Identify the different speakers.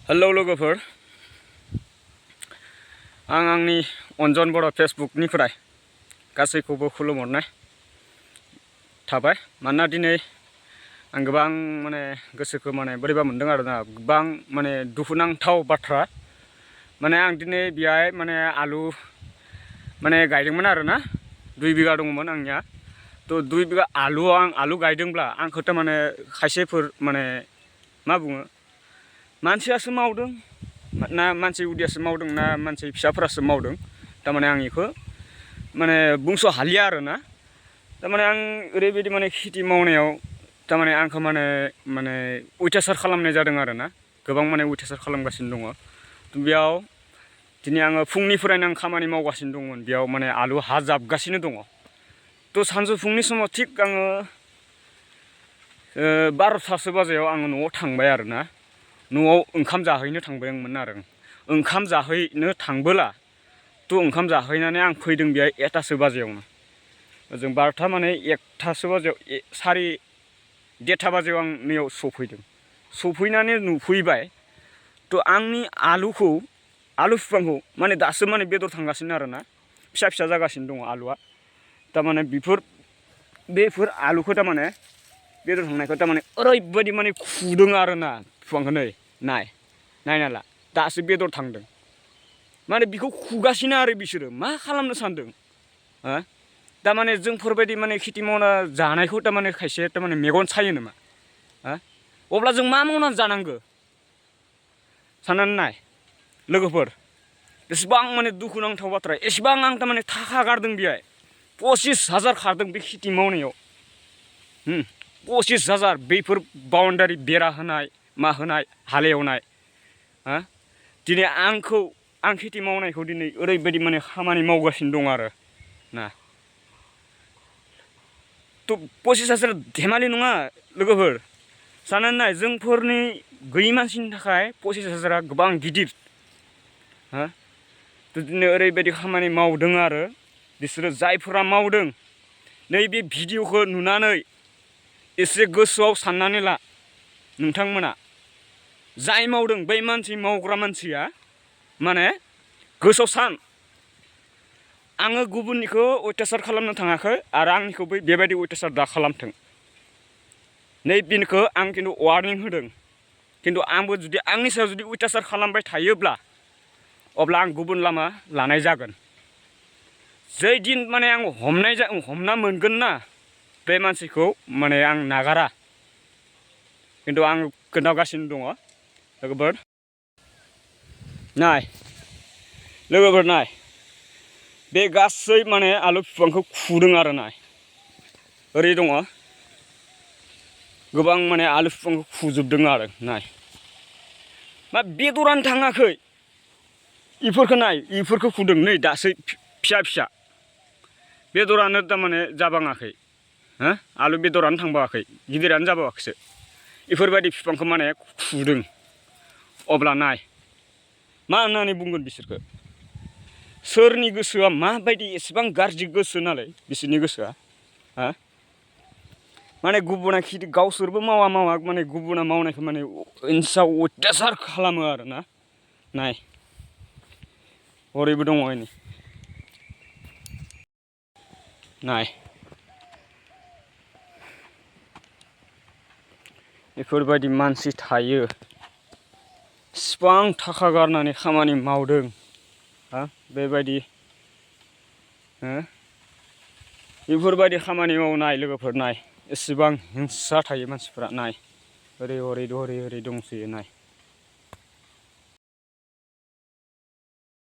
Speaker 1: Hello लोगोफोर, आं आंनि अन्जन बर' फेसबुकनिफ्राय गासैखौबो खुलुमहरनाय थाबाय। मानोना दिनै आं गोबां गोसोखौ बोरैबा मोनदों आरोना, गोबां दुखुनांथाव बाथ्रा। आं दिनै बेहाय आलु गायदोंमोन आरोना, 2 बिगा दङमोन आंनिया। थ' 2 बिगा आलुआव आं आलु गायदोंब्ला आंखौ खायसेफोर मा बुङो, मानसियासो मावदों ना मानसि उदियासो मावदों ना मानसि फिसाफोरासो मावदों, आं बेखौ बुंस' हालिया आरोना। आं ओरैबायदि खेथि मावनायाव आंखौ अयथासार खालामनाय जादों आरोना, गोबां अयथासार खालामगासिनो दङ। बेयाव दिनै आङो फुंनिफ्रायनो खामानि मावगासिनो दंमोन, बेयाव आलु हा जाबगासिनो दङ। थ' सानजौफुंनि समाव थिग आङो 12थासो बाजियाव आङो न'आव थांबाय आरोना। न'आव ओंखाम जाहैनो थांबायमोन आरो ओंखाम जाहैनो थांबोला ओंखाम जाहैनानै आं फैदों बेहाय 1थासो बाजियावनो। जों 12था 1थासो बाजियाव 1:30 बाजियाव आं नैयाव सफैनानै नुफैबाय। थ' आंनि आलु बिफांखौ दासो बेदर थांगासिनो आरोना, फिसा फिसा जागासिनो दङ आलुआ। बेफोर आलुखौ बेदर थांनायखौ ओरैबायदि खुदों आरोना बिफांखौ। नायना ला, दासो बेदर थांदों। बेखौ खुगासिनो आरो बिसोरो मा खालामनो सानदों। जोंफोरबायदि खेथि मावना जानायखौ खायसे मेगन सायो नामा? अब्ला जों मा मावनानै जानांगौ साननानै नाय लोगोफोर। एसेबां दुखुनांथाव बाथ्रा, एसेबां आं थाखा गारदों बेहाय 25,000 खारदों बे खेथि मावनायाव। 25,000 बेफोर बाउन्डारि बेरा होनाय, मा होनाय, हालेवनाय। दिनै आं खेथि मावनायखौ दिनै ओरैबायदि खामानि मावगासिनो दं आरो ना। थ' 25,000 धेमालि नङा लोगोफोर। साननानै नाय, जोंफोरनि गैयि मानसिनि थाखाय 25,000 गोबां गिदिर। दिनै ओरैबायदि खामानि मावदों आरो बिसोरो, जायफोरा मावदों नैबे भिडिअ'खौ नुनानै एसे गोसोआव साननानै ला। नोंथांमोना जाय मावदों, बै मावग्रा मानसिया गोसोआव सान, आङो गुबुननिखौ अयथासार खालामनो थाङाखै आरो आंनिखौ बेबायदि अयथासार दा खालामथों। बेनिखौ आं खिन्थु वार्निं होदों। खिन्थु आंबो जुदि आंनि सायाव जुदि अयथासार खालामबाय थायोब्ला अब्ला आं गुबुन लामा लानाय जागोन। जै दिन आं हमना मोनगोन ना, बे मानसिखौ आं नागारा। खिन्थु आं खोन्थागासिनो दङ लोगोफोर। नाय, बे गासै आलु बिफांखौ खुदों आरो नाय, ओरै दङ गोबां आलु बिफांखौ खुजोबदों आरो नाय। बेदरानो थाङाखै, इफोरखौ नाय, इफोरखौ खुदों नै दासो फिसा फिसा बेदरानो जाबाङाखै। आलु बेदरानो थांबावाखै, गिदिरानो जाबावाखैसो। इफोरबायदि बिफांखौ खुदों। अब्ला नाय, मा होननानै बुंगोन बिसोरखौ? सोरनि गोसोआ माबायदि एसेबां गाज्रि गोसो नालाय बिसोरनि गोसोआ। गुबुना खेथि गावसोरबो मावा गुबुना मावनायखौ इनसाव अयथासार खालामो आरोना। नाय, हरैबो दङ नै, नाय। बेफोरबायदि मानसि थायो, इसिबां थाखा गारनानै खामानि मावदों। बेबायदि बेफोरबायदि खामानि मावनाय लोगोफोर। नाय, एसेबां हिंसा थायो मानसिफोरा। नाय, ओरै दंसोयो नाय।